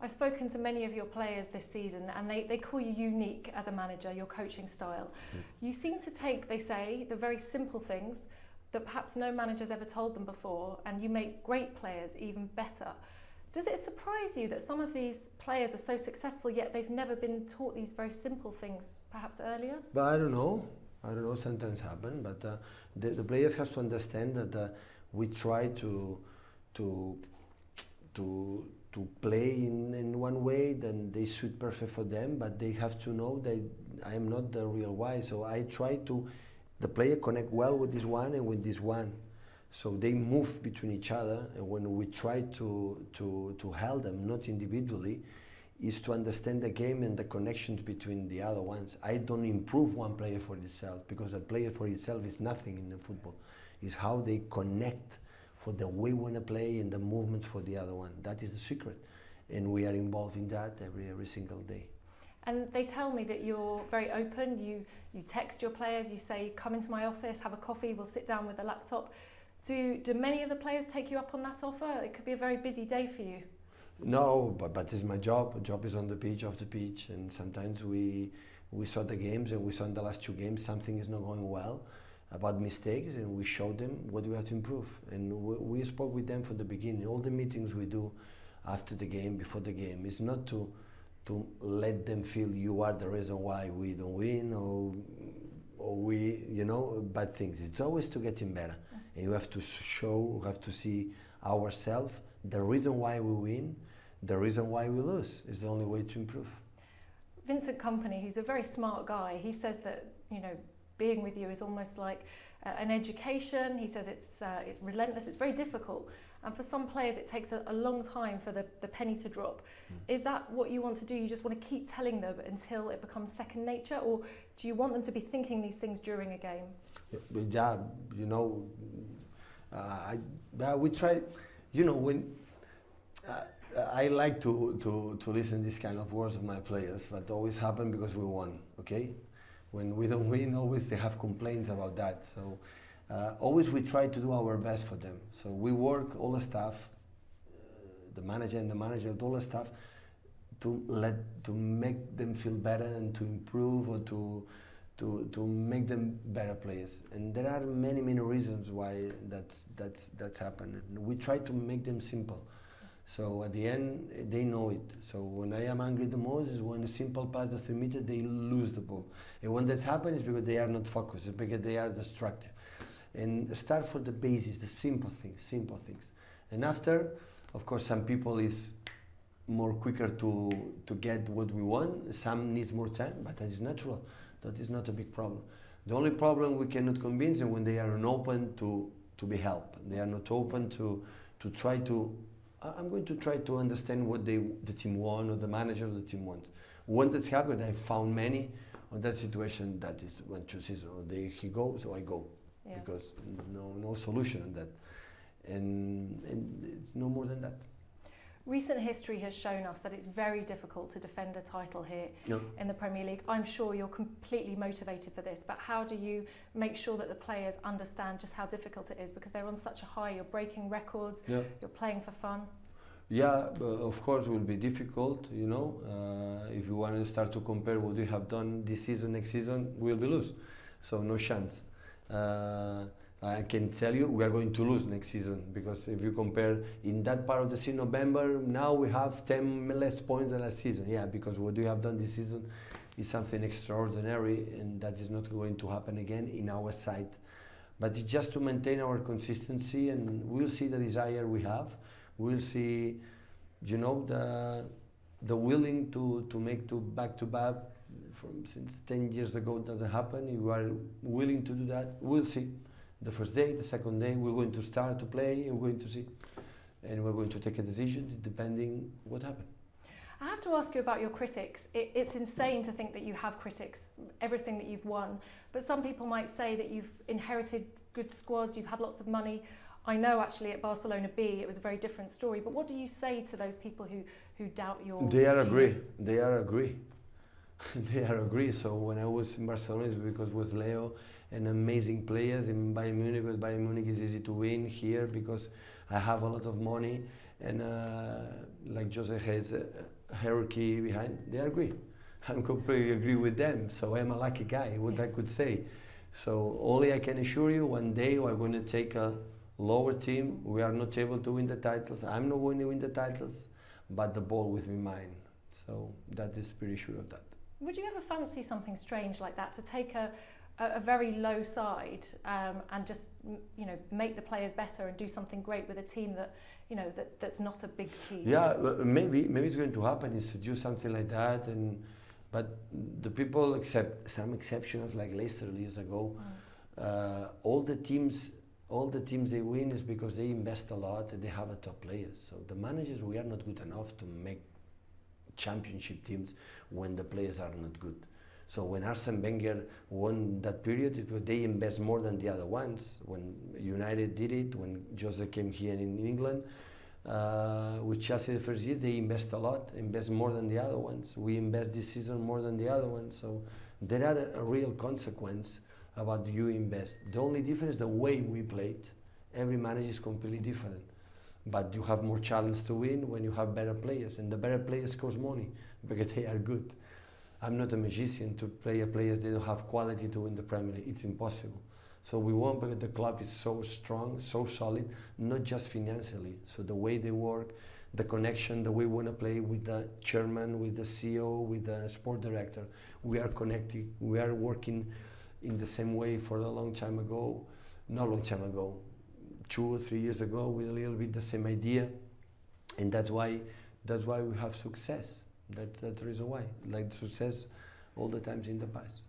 I've spoken to many of your players this season and they call you unique as a manager, your coaching style. You seem to take, they say, the very simple things that perhaps no manager's ever told them before, and you make great players even better. Does it surprise you that some of these players are so successful yet they've never been taught these very simple things perhaps earlier? But I don't know, sometimes happen, but the players have to understand that we try to play in one way, then they suit perfect for them, but they have to know that I am not the real why. So I try to, the player connect well with this one and with this one. So they move between each other, and when we try to help them, not individually, is to understand the game and the connections between the other ones. I don't improve one player for itself, because a player for itself is nothing in the football. It's how they connect for the way we want to play and the movements for the other one. That is the secret, and we are involved in that every single day. And they tell me that you're very open. You text your players. You say, "Come into my office, have a coffee. We'll sit down with a laptop." Do many of the players take you up on that offer? It could be a very busy day for you. No, but it's my job. The job is on the pitch, off the pitch, and sometimes we saw the games, and we saw in the last 2 games something is not going well, about mistakes, and we showed them what we have to improve. And we spoke with them from the beginning. All the meetings we do after the game, before the game, is not to let them feel you are the reason why we don't win, or we, bad things. It's always to getting better. And you have to show, you have to see ourselves, the reason why we win, the reason why we lose is the only way to improve. Vincent Kompany, who's a very smart guy, he says that, being with you is almost like an education. He says it's relentless, it's very difficult. And for some players, it takes a long time for the penny to drop. Is that what you want to do? You just want to keep telling them until it becomes second nature? Or do you want them to be thinking these things during a game? Yeah, we try, when I like to listen these kind of words of my players, but always happen because we won, okay? When we don't win, always they have complaints about that. So always we try to do our best for them. So we work, all the staff, the manager, all the staff, to make them feel better and to improve, or to make them better players. And there are many reasons why that's happened. And we try to make them simple. So at the end, they know it. So when I am angry the most is when a simple pass the 3 meters, they lose the ball. And when that's happened, it's because they are not focused, it's because they are distracted. And start for the basics, the simple things. And after, of course, some people is more quicker to get what we want. Some needs more time, but that is natural. That is not a big problem. The only problem we cannot convince them when they are not open to be helped. They are not open to try to. I'm going to try to understand what the team want, or the manager of the team wants. When that's happened, I found many on that situation. That is when chooses, he goes, so I go, because no solution on that, and it's no more than that. Recent history has shown us that it's very difficult to defend a title here in the Premier League. I'm sure you're completely motivated for this, but how do you make sure that the players understand just how difficult it is? Because they're on such a high, you're breaking records, you're playing for fun. Yeah, of course it will be difficult, if you want to start to compare what we have done this season, next season, we will be lose. So no chance. I can tell you we are going to lose next season, because if you compare in that part of the season, November, now we have 10 less points than last season. Yeah, because what we have done this season is something extraordinary, and that is not going to happen again in our side. But it's just to maintain our consistency, and we'll see the desire we have. We'll see, the willing to make back-to-back since 10 years ago doesn't happen. If you are willing to do that, we'll see. The first day, the second day, we're going to start to play, and we're going to see. And we're going to take a decision depending what happens. I have to ask you about your critics. It's insane to think that you have critics, everything that you've won. But some people might say that you've inherited good squads, you've had lots of money. I know actually at Barcelona B it was a very different story. But what do you say to those people who doubt your They are genius? agree. They are agree. They are agree. So when I was in Barcelona, it's because it was Leo and amazing players in Bayern Munich. But Bayern Munich is easy to win here because I have a lot of money, and like Jose has a hierarchy behind, they agree. I completely agree with them. So I'm a lucky guy, what I could say. So only I can assure you, one day we're going to take a lower team. We are not able to win the titles. I'm not going to win the titles, but the ball will be mine. So that is pretty sure of that. Would you ever fancy something strange like that, to take a very low side and just, you know, make the players better and do something great with a team that, you know, that's not a big team? Yeah, maybe it's going to happen, is to do something like that, but the people, except some exceptions like Leicester years ago, all the teams they win is because they invest a lot and they have a top players. So the managers, we are not good enough to make championship teams when the players are not good. So when Arsene Wenger won that period, it was they invest more than the other ones. When United did it, when Jose came here in England, with Chelsea the first year, they invest a lot, invest more than the other ones. We invest this season more than the other ones. So there are a real consequence about you invest. The only difference is the way we play it. Every manager is completely different. But you have more chance to win when you have better players, and the better players cost money because they are good. I'm not a magician to play a players that don't have quality to win the Premier League. It's impossible. So we won because the club is so strong, so solid, not just financially. So the way they work, the connection, the way we want to play with the chairman, with the CEO, with the sport director, we are connected. We are working in the same way for a long time ago, not a long time ago, 2 or 3 years ago, with a little bit the same idea, and that's why we have success. That's the reason why, like success all the times in the past.